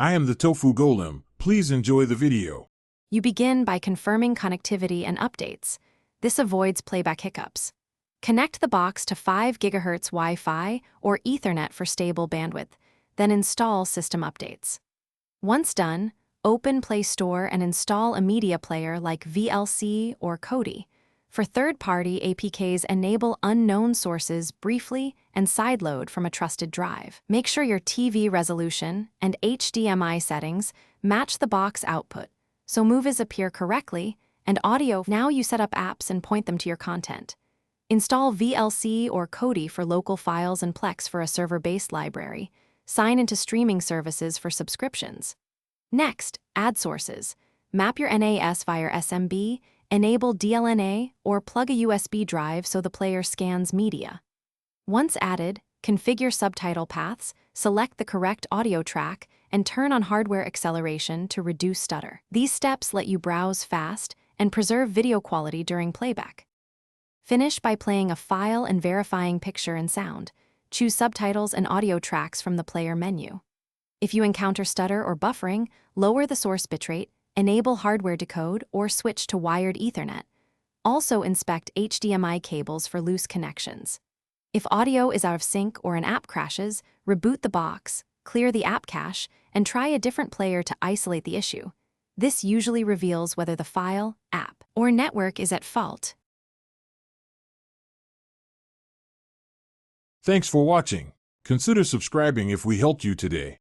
I am the Tofu Golem. Please enjoy the video. You begin by confirming connectivity and updates. This avoids playback hiccups. Connect the box to 5 GHz Wi-Fi or Ethernet for stable bandwidth, then install system updates. Once done, open Play Store and install a media player like VLC or Kodi. For third-party APKs, enable unknown sources briefly and sideload from a trusted drive. Make sure your TV resolution and HDMI settings match the box output, so movies appear correctly, and audio. Now you set up apps and point them to your content. Install VLC or Kodi for local files and Plex for a server-based library. Sign into streaming services for subscriptions. Next, add sources. Map your NAS via SMB, enable DLNA, or plug a USB drive so the player scans media. Once added, configure subtitle paths, select the correct audio track, and turn on hardware acceleration to reduce stutter. These steps let you browse fast and preserve video quality during playback. Finish by playing a file and verifying picture and sound. Choose subtitles and audio tracks from the player menu. If you encounter stutter or buffering, lower the source bitrate, enable hardware decode, or switch to wired Ethernet. Also inspect HDMI cables for loose connections. If audio is out of sync or an app crashes, reboot the box, clear the app cache, and try a different player to isolate the issue. This usually reveals whether the file, app, or network is at fault. Thanks for watching. Consider subscribing if we helped you today.